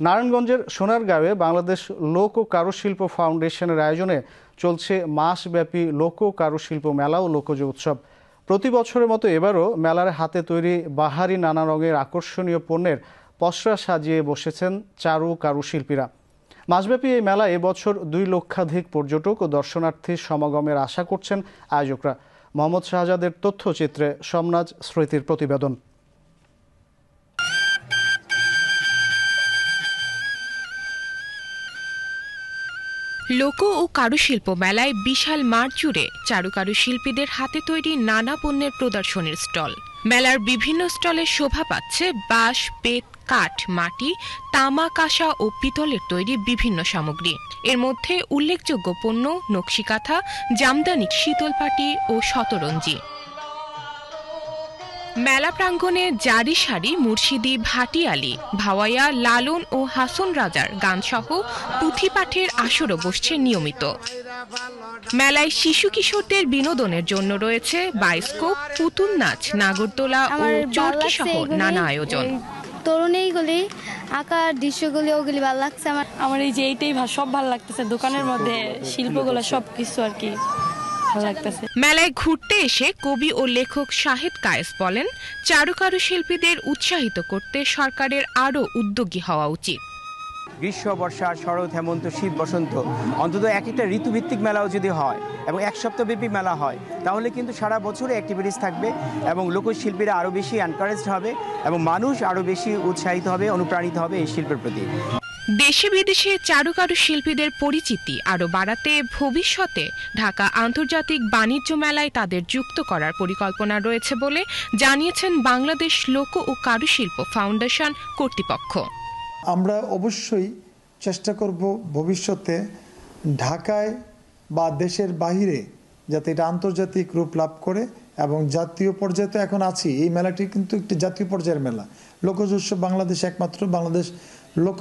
নারায়ণগঞ্জের সোনারগাঁওয়ে বাংলাদেশ লোক ও কারুশিল্প ফাউন্ডেশনের আয়োজনে চলছে মাসব্যাপী লোক ও কারুশিল্প মেলা ও লোকজ উৎসব। প্রতি বছরের মতো এবারও মেলার হাতে তৈরি বাহারি নানা রঙের আকর্ষণীয় পণ্যের পসরা সাজিয়ে বসেছেন চারু কারুশিল্পীরা। মাসব্যাপী এই মেলা এবছর 2 লক্ষাধিক পর্যটক ও দর্শনার্থীর সমাগমের আশা করছেন আয়োজকরা। মোহাম্মদ শাহজাদের তথ্যচিত্রে সোমনাথ স্মৃতির প্রতিবেদন। লোক ও কারুশিল্প মেলায় বিশাল মাঠ জুড়ে চারুকারু শিল্পীদের হাতে তৈরি নানা পণ্যের প্রদর্শনীর স্টল। মেলার বিভিন্ন স্টলে শোভা পাচ্ছে বাঁশ, বেত, কাঠ, মাটি, তামা, কাঁসা ও পিতলের তৈরি বিভিন্ন সামগ্রী। এর মধ্যে উল্লেখযোগ্য পণ্য নকশিকাঁথা, জামদানি, শীতলপাটি ও শতরঞ্জি। মেলা প্রাঙ্গণে জারি সারি মুর্শিদি, ভাটিয়ালি, ভাওয়াইয়া, লালন ও হাসন রাজার গানসহ পুঁথিপাঠের আসরও বসছে নিয়মিত। মেলায় শিশু কিশোরদের বিনোদনের জন্য রয়েছে বায়োস্কোপ, পুতুল নাচ, নাগরদোলা ও চরকি সহ নানা আয়োজন। তরুণ এইগুলি আঁকার দৃশ্যগুলি ওগুলি ভালো লাগছে আমার এই যে এইটাই সব ভালো লাগতেছে। দোকানের মধ্যে শিল্পগুলো সবকিছু আর কি মেলায় ঘুরতে এসে কবি ও লেখক শাহেদ কায়েস বলেন, চারুকারু শিল্পীদের উৎসাহিত করতে সরকারের আরও উদ্যোগী হওয়া উচিত। গ্রীষ্ম, বর্ষা, শরৎ, হেমন্ত, শীত, বসন্ত অন্তত একটা ঋতুভিত্তিক মেলাও যদি হয় এবং 1 সপ্তাহব্যাপী মেলা হয় তাহলে কিন্তু সারা বছরে অ্যাক্টিভিটিস থাকবে এবং লোকশিল্পীরা আরও বেশি এনকারেজড হবে এবং মানুষ আরও বেশি উৎসাহিত হবে, অনুপ্রাণিত হবে এই শিল্পের প্রতি। দেশে বিদেশে চারুকারু শিল্পীদের পরিচিতি আরও বাড়াতে ভবিষ্যতে ঢাকা আন্তর্জাতিক বাণিজ্য মেলায় তাদের যুক্ত করার পরিকল্পনা রয়েছে বলে জানিয়েছেন বাংলাদেশ লোক ও কারুশিল্প ফাউন্ডেশন কর্তৃপক্ষ। আমরা অবশ্যই চেষ্টা করব ভবিষ্যতে ঢাকায় বা দেশের বাহিরে যাতে এটা আন্তর্জাতিক রূপ লাভ করে এবং জাতীয় পর্যায়ে তো এখন আছি। এই মেলাটি কিন্তু একটি জাতীয় পর্যায়ের মেলা। লোকজ উৎসব বাংলাদেশ একমাত্র বাংলাদেশ লোক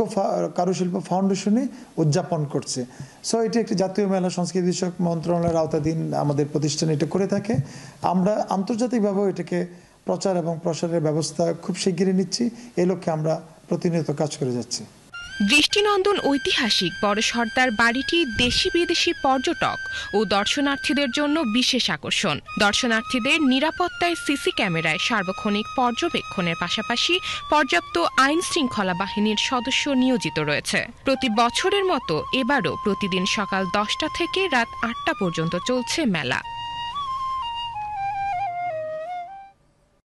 কারুশিল্প ফাউন্ডেশনে উদযাপন করছে। সো এটি একটি জাতীয় মেলা, সংস্কৃতি বিষয়ক মন্ত্রণালয়ের আওতাধীন আমাদের প্রতিষ্ঠান এটা করে থাকে। আমরা আন্তর্জাতিকভাবেও এটাকে প্রচার এবং প্রসারের ব্যবস্থা খুব শিগগিরই নিচ্ছি। এই লক্ষ্যে আমরা প্রতিনিয়ত কাজ করে যাচ্ছি। দৃষ্টিনন্দন ঐতিহাসিক বড় সর্দার বাড়িটি দেশি বিদেশি পর্যটক ও দর্শনার্থীদের জন্য বিশেষ আকর্ষণ। দর্শনার্থীদের নিরাপত্তায় সিসি ক্যামেরায় সার্বক্ষণিক পর্যবেক্ষণের পাশাপাশি পর্যাপ্ত আইন শৃঙ্খলা বাহিনীর সদস্য নিয়োজিত রয়েছে। প্রতি বছরের মতো এবারও প্রতিদিন সকাল 10টা থেকে রাত 8টা পর্যন্ত চলছে মেলা।